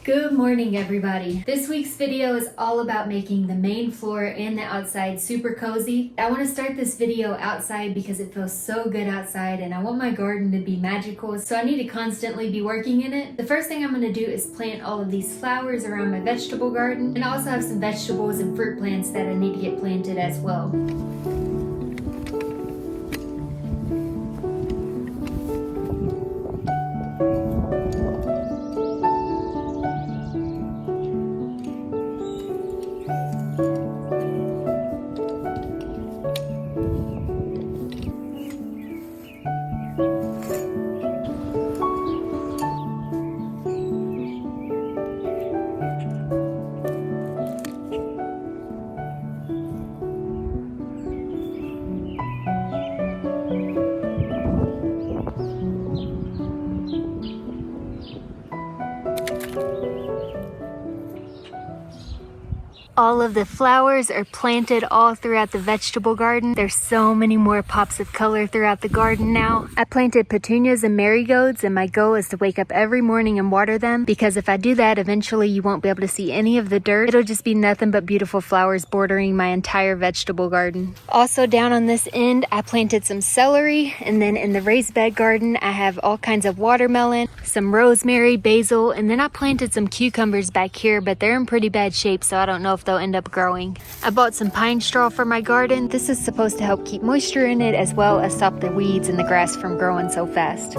Good morning, everybody. This week's video is all about making the main floor and the outside super cozy. I want to start this video outside because it feels so good outside and I want my garden to be magical, so I need to constantly be working in it. The first thing I'm going to do is plant all of these flowers around my vegetable garden, and I also have some vegetables and fruit plants that I need to get planted as well. All of the flowers are planted all throughout the vegetable garden. There's so many more pops of color throughout the garden now. I planted petunias and marigolds, and my goal is to wake up every morning and water them, because if I do that, eventually you won't be able to see any of the dirt. It'll just be nothing but beautiful flowers bordering my entire vegetable garden. Also down on this end, I planted some celery, and then in the raised bed garden, I have all kinds of watermelon, some rosemary, basil, and then I planted some cucumbers back here, but they're in pretty bad shape, so I don't know if they'll end up growing. I bought some pine straw for my garden. This is supposed to help keep moisture in it as well as stop the weeds and the grass from growing so fast.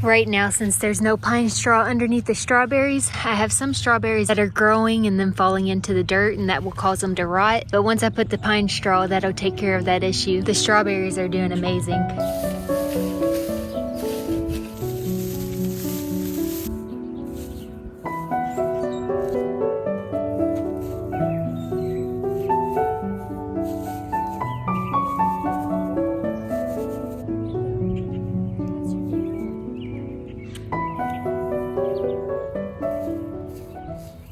Right now, since there's no pine straw underneath the strawberries, I have some strawberries that are growing and then falling into the dirt, and that will cause them to rot. But once I put the pine straw, that'll take care of that issue. The strawberries are doing amazing.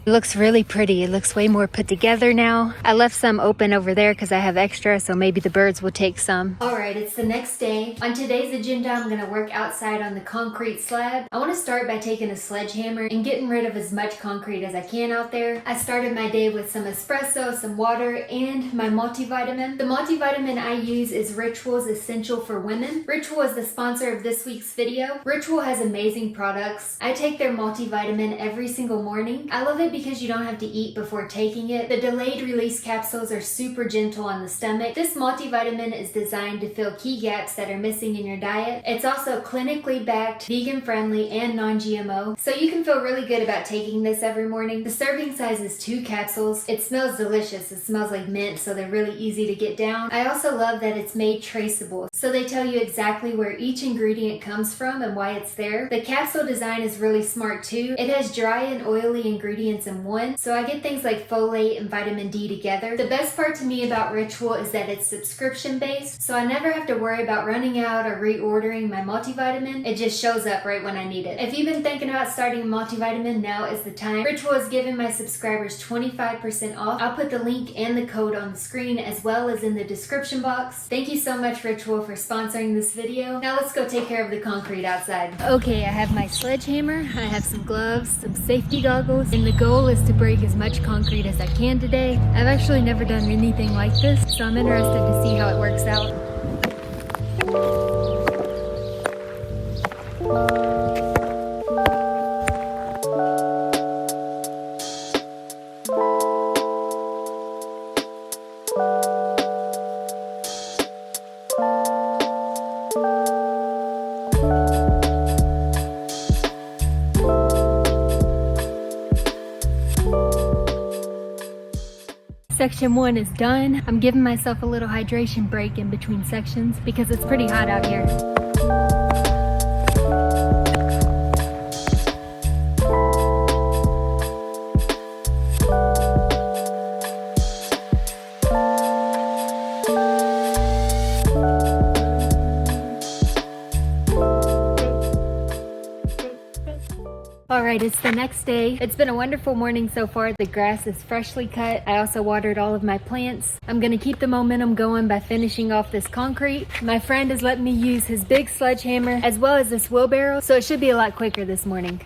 It looks really pretty. It looks way more put together now. I left some open over there because I have extra, so maybe the birds will take some. Alright, it's the next day. On today's agenda, I'm going to work outside on the concrete slab. I want to start by taking a sledgehammer and getting rid of as much concrete as I can out there. I started my day with some espresso, some water, and my multivitamin. The multivitamin I use is Ritual's Essential for Women. Ritual is the sponsor of this week's video. Ritual has amazing products. I take their multivitamin every single morning. I love it because you don't have to eat before taking it. The delayed release capsules are super gentle on the stomach. This multivitamin is designed to fill key gaps that are missing in your diet. It's also clinically backed, vegan friendly, and non-GMO, so you can feel really good about taking this every morning. The serving size is 2 capsules. It smells delicious. It smells like mint, so they're really easy to get down. I also love that it's made traceable, so they tell you exactly where each ingredient comes from and why it's there. The capsule design is really smart too. It has dry and oily ingredients in one, so I get things like folate and vitamin D together. The best part to me about Ritual is that it's subscription based, so I never have to worry about running out or reordering my multivitamin. It just shows up right when I need it. If you've been thinking about starting a multivitamin, now is the time. Ritual is giving my subscribers 25% off. I'll put the link and the code on the screen as well as in the description box. Thank you so much, Ritual, for sponsoring this video. Now let's go take care of the concrete outside. Okay, I have my sledgehammer, I have some gloves, some safety goggles, and the goal is to break as much concrete as I can today. I've actually never done anything like this, so I'm interested to see how it works out. Section 1 is done. I'm giving myself a little hydration break in between sections because it's pretty hot out here. right, it's the next day. It's been a wonderful morning so far. The grass is freshly cut. I also watered all of my plants. I'm gonna keep the momentum going by finishing off this concrete. My friend has let me use his big sledgehammer as well as this wheelbarrow, so it should be a lot quicker this morning.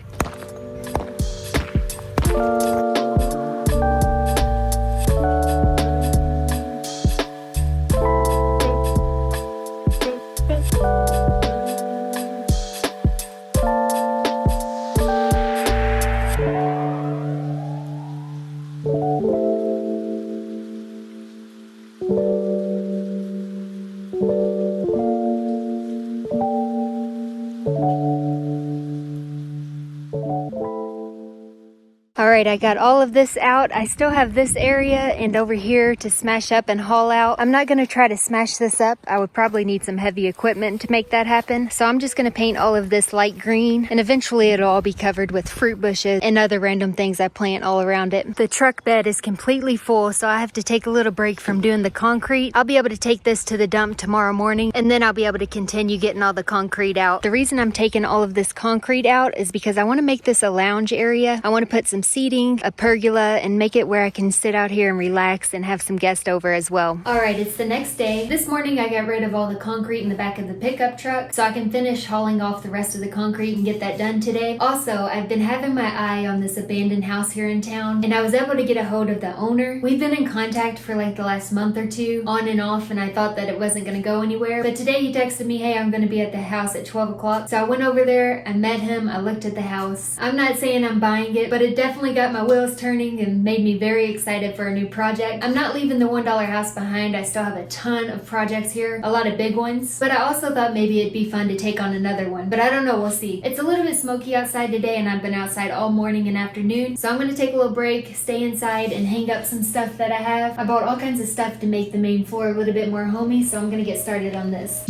Alright, I got all of this out. I still have this area and over here to smash up and haul out. I'm not going to try to smash this up. I would probably need some heavy equipment to make that happen. So I'm just going to paint all of this light green and eventually it'll all be covered with fruit bushes and other random things I plant all around it. The truck bed is completely full, so I have to take a little break from doing the concrete. I'll be able to take this to the dump tomorrow morning and then I'll be able to continue getting all the concrete out. The reason I'm taking all of this concrete out is because I want to make this a lounge area. I want to put some seating, a pergola, and make it where I can sit out here and relax and have some guests over as well. Alright, it's the next day. This morning I got rid of all the concrete in the back of the pickup truck so I can finish hauling off the rest of the concrete and get that done today. Also, I've been having my eye on this abandoned house here in town and I was able to get a hold of the owner. We've been in contact for like the last month or two, on and off, and I thought that it wasn't going to go anywhere. But today he texted me, hey, I'm going to be at the house at 12 o'clock. So I went over there, I met him, I looked at the house. I'm not saying I'm buying it, but it definitely got my wheels turning and made me very excited for a new project. I'm not leaving the $1 house behind. I still have a ton of projects here, a lot of big ones, but I also thought maybe it'd be fun to take on another one, but I don't know, we'll see. It's a little bit smoky outside today and I've been outside all morning and afternoon, so I'm going to take a little break, stay inside and hang up some stuff that I have. I bought all kinds of stuff to make the main floor a little bit more homey, so I'm going to get started on this.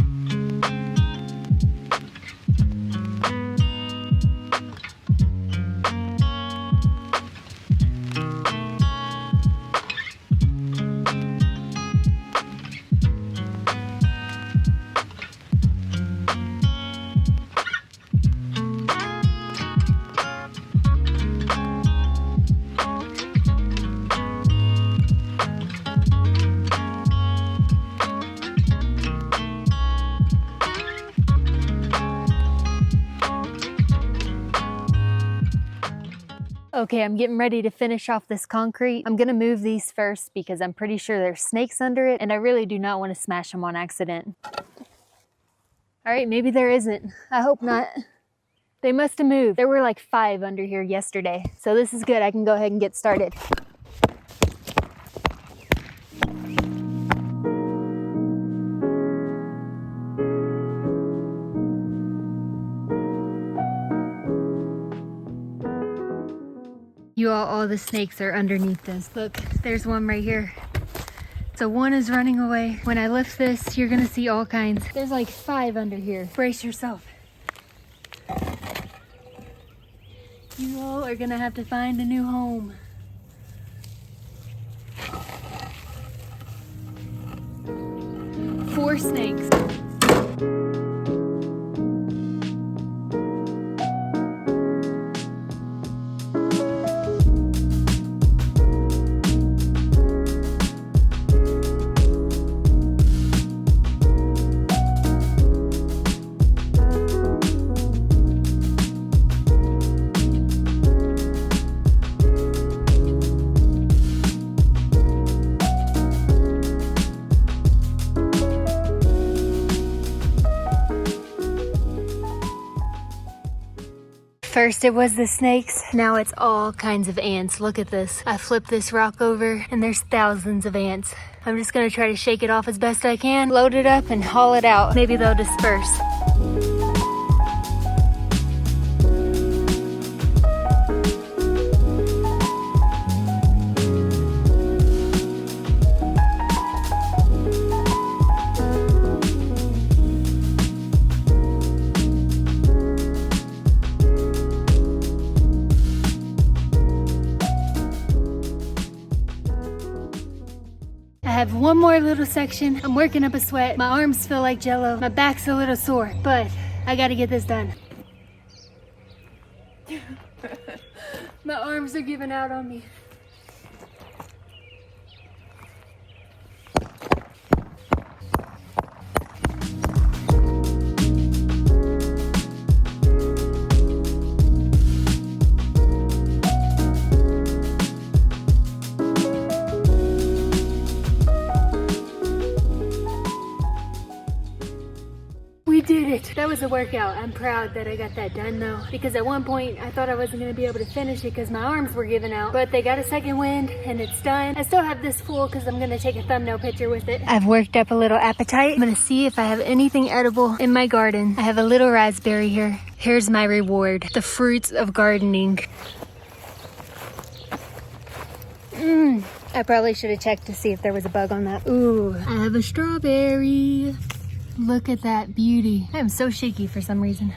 Okay, I'm getting ready to finish off this concrete. I'm gonna move these first because I'm pretty sure there's snakes under it and I really do not want to smash them on accident. All right, maybe there isn't. I hope not. They must have moved. There were like 5 under here yesterday, so this is good. I can go ahead and get started. You all the snakes are underneath this. Look, there's one right here. So one is running away. When I lift this, you're gonna see all kinds. There's like 5 under here. Brace yourself. You all are gonna have to find a new home. Four snakes. First it was the snakes, now it's all kinds of ants. Look at this. I flipped this rock over and there's thousands of ants. I'm just gonna try to shake it off as best I can, load it up and haul it out. Maybe they'll disperse. I have one more little section. I'm working up a sweat. My arms feel like jello. My back's a little sore, but I gotta get this done. My arms are giving out on me. We did it. That was a workout. I'm proud that I got that done though, because at one point I thought I wasn't going to be able to finish it because my arms were giving out, but they got a second wind and it's done. I still have this full because I'm going to take a thumbnail picture with it. I've worked up a little appetite. I'm going to see if I have anything edible in my garden. I have a little raspberry here. Here's my reward, the fruits of gardening. I probably should have checked to see if there was a bug on that. Ooh, I have a strawberry. Look at that beauty. I am so shaky for some reason.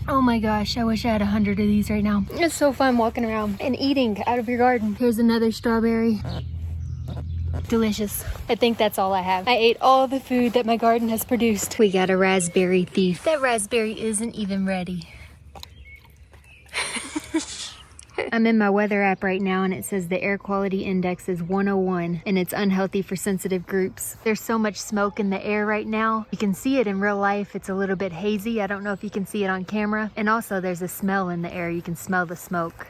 Oh my gosh, I wish I had 100 of these right now. It's so fun walking around and eating out of your garden. Here's another strawberry. Delicious. I think that's all I have. I ate all the food that my garden has produced. We got a raspberry thief. That raspberry isn't even ready. I'm in my weather app right now and it says the air quality index is 101 and it's unhealthy for sensitive groups. There's so much smoke in the air right now. You can see it in real life. It's a little bit hazy. I don't know if you can see it on camera. And also there's a smell in the air. You can smell the smoke.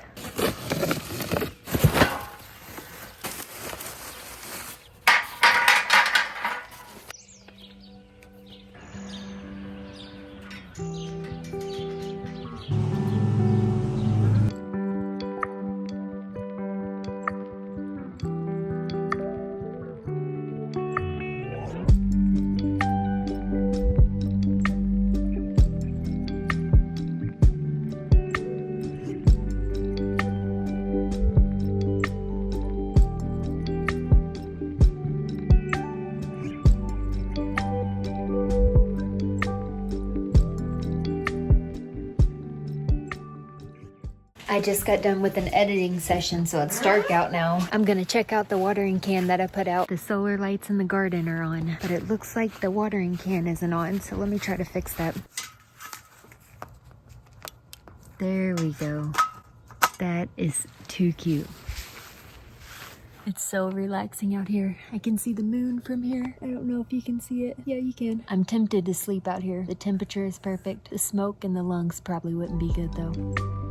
I just got done with an editing session, so it's dark out now. I'm gonna check out the watering can that I put out. The solar lights in the garden are on, but it looks like the watering can isn't on, so let me try to fix that. There we go. That is too cute. It's so relaxing out here. I can see the moon from here. I don't know if you can see it. Yeah, you can. I'm tempted to sleep out here. The temperature is perfect. The smoke in the lungs probably wouldn't be good though.